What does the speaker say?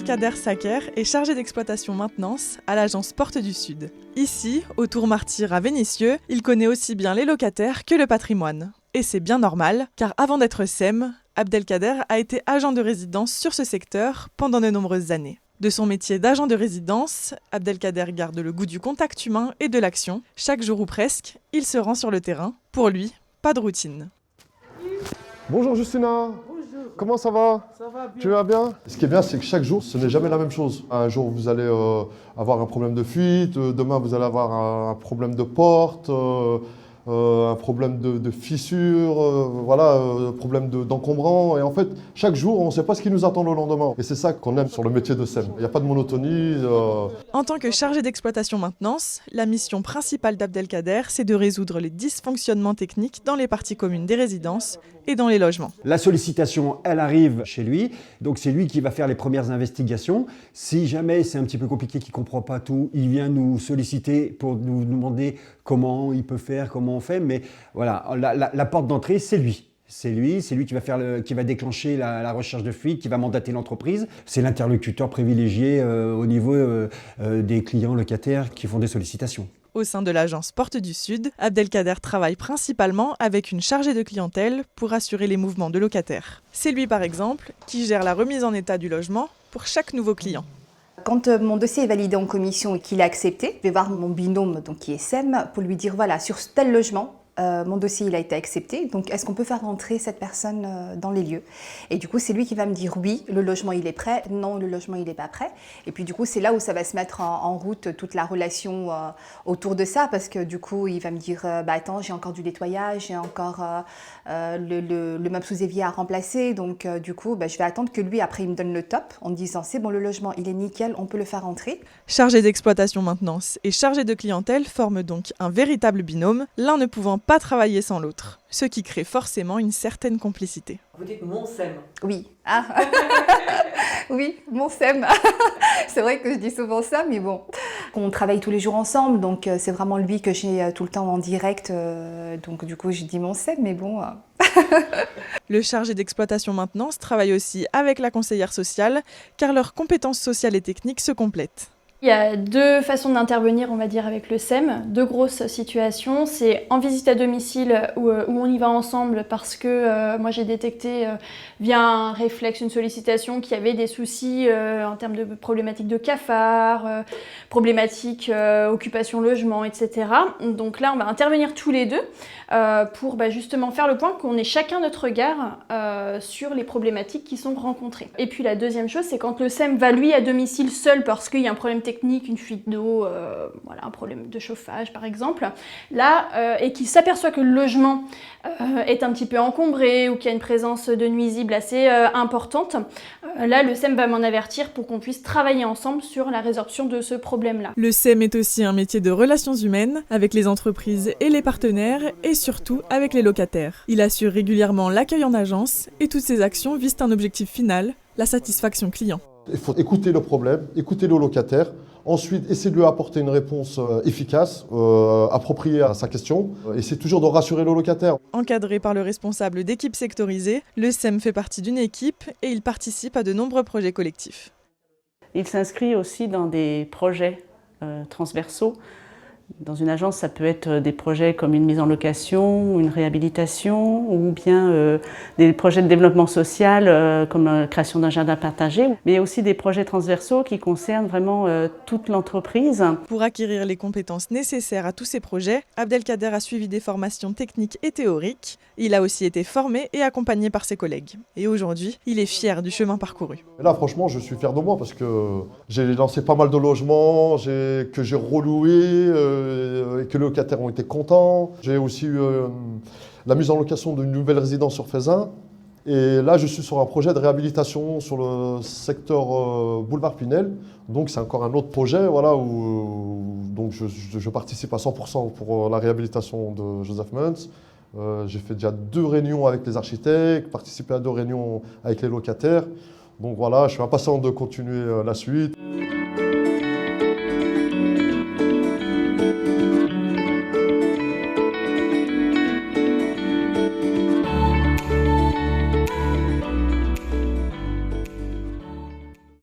Abdelkader Saker est chargé d'exploitation maintenance à l'agence Porte du Sud. Ici, au Tour Martyr à Vénissieux, il connaît aussi bien les locataires que le patrimoine. Et c'est bien normal, car avant d'être SEM, Abdelkader a été agent de résidence sur ce secteur pendant de nombreuses années. De son métier d'agent de résidence, Abdelkader garde le goût du contact humain et de l'action. Chaque jour ou presque, il se rend sur le terrain. Pour lui, pas de routine. Bonjour Justina. Bonjour. Comment ça va? Ça va bien. Tu vas bien? Ce qui est bien, c'est que chaque jour, ce n'est jamais la même chose. Un jour, vous allez avoir un problème de fuite, demain, vous allez avoir un problème de porte, un problème de fissure, problème d'encombrant. Et en fait, chaque jour, on ne sait pas ce qui nous attend le lendemain. Et c'est ça qu'on aime sur le métier de SEM. Il n'y a pas de monotonie. En tant que chargé d'exploitation maintenance, la mission principale d'Abdelkader, c'est de résoudre les dysfonctionnements techniques dans les parties communes des résidences et dans les logements. La sollicitation, elle arrive chez lui, donc c'est lui qui va faire les premières investigations. Si jamais c'est un petit peu compliqué, qu'il ne comprend pas tout, il vient nous solliciter pour nous demander comment il peut faire, comment on fait. Mais voilà, la porte d'entrée, c'est lui. C'est lui qui va déclencher la recherche de fuite, qui va mandater l'entreprise. C'est l'interlocuteur privilégié au niveau des clients locataires qui font des sollicitations. Au sein de l'agence Porte du Sud, Abdelkader travaille principalement avec une chargée de clientèle pour assurer les mouvements de locataires. C'est lui par exemple qui gère la remise en état du logement pour chaque nouveau client. Quand mon dossier est validé en commission et qu'il est accepté, je vais voir mon binôme donc, qui est SEM pour lui dire voilà, sur tel logement, mon dossier il a été accepté, donc est-ce qu'on peut faire rentrer cette personne dans les lieux? Et du coup, c'est lui qui va me dire oui, le logement il est prêt, non, le logement il n'est pas prêt. Et puis du coup, c'est là où ça va se mettre en route toute la relation autour de ça, parce que du coup, il va me dire attends, j'ai encore du nettoyage, j'ai encore le meuble sous évier à remplacer, donc du coup, je vais attendre que lui, après, il me donne le top en me disant c'est bon, le logement il est nickel, on peut le faire rentrer. Chargé d'exploitation maintenance et chargé de clientèle forment donc un véritable binôme, l'un ne pouvant pas travailler sans l'autre, ce qui crée forcément une certaine complicité. Vous dites mon SEM. Oui. Ah. Oui, mon SEM. C'est vrai que je dis souvent ça, mais bon. On travaille tous les jours ensemble, donc c'est vraiment lui que j'ai tout le temps en direct. Donc du coup, je dis mon SEM, mais bon. Le chargé d'exploitation maintenance travaille aussi avec la conseillère sociale, car leurs compétences sociales et techniques se complètent. Il y a deux façons d'intervenir, on va dire, avec le SEM, deux grosses situations. C'est en visite à domicile où on y va ensemble parce que moi j'ai détecté via un réflexe, une sollicitation, qu'il y avait des soucis en termes de problématiques de cafard, problématiques occupation logement, etc. Donc là on va intervenir tous les deux pour justement faire le point qu'on ait chacun notre regard sur les problématiques qui sont rencontrées. Et puis la deuxième chose, c'est quand le SEM va lui à domicile seul parce qu'il y a un problème technique, une fuite d'eau, un problème de chauffage par exemple, là, et qu'il s'aperçoit que le logement est un petit peu encombré ou qu'il y a une présence de nuisibles assez importante, là le SEM va m'en avertir pour qu'on puisse travailler ensemble sur la résorption de ce problème-là. Le SEM est aussi un métier de relations humaines avec les entreprises et les partenaires et surtout avec les locataires. Il assure régulièrement l'accueil en agence et toutes ses actions visent un objectif final, la satisfaction client. Il faut écouter le problème, écouter le locataire, ensuite essayer de lui apporter une réponse efficace, appropriée à sa question, et c'est toujours de rassurer le locataire. Encadré par le responsable d'équipe sectorisée, le SEM fait partie d'une équipe et il participe à de nombreux projets collectifs. Il s'inscrit aussi dans des projets transversaux. Dans une agence, ça peut être des projets comme une mise en location, une réhabilitation, ou bien des projets de développement social comme la création d'un jardin partagé, mais aussi des projets transversaux qui concernent vraiment toute l'entreprise. Pour acquérir les compétences nécessaires à tous ces projets, Abdelkader a suivi des formations techniques et théoriques. Il a aussi été formé et accompagné par ses collègues. Et aujourd'hui, il est fier du chemin parcouru. Et là, franchement, je suis fier de moi parce que j'ai lancé pas mal de logements, que j'ai reloué. Et que les locataires ont été contents. J'ai aussi eu la mise en location d'une nouvelle résidence sur Faisin. Et là, je suis sur un projet de réhabilitation sur le secteur boulevard Pinel. Donc, c'est encore un autre projet où donc je participe à 100% pour la réhabilitation de Joseph Muntz. J'ai fait déjà 2 réunions avec les architectes, participé à 2 réunions avec les locataires. Donc voilà, je suis impatient de continuer la suite.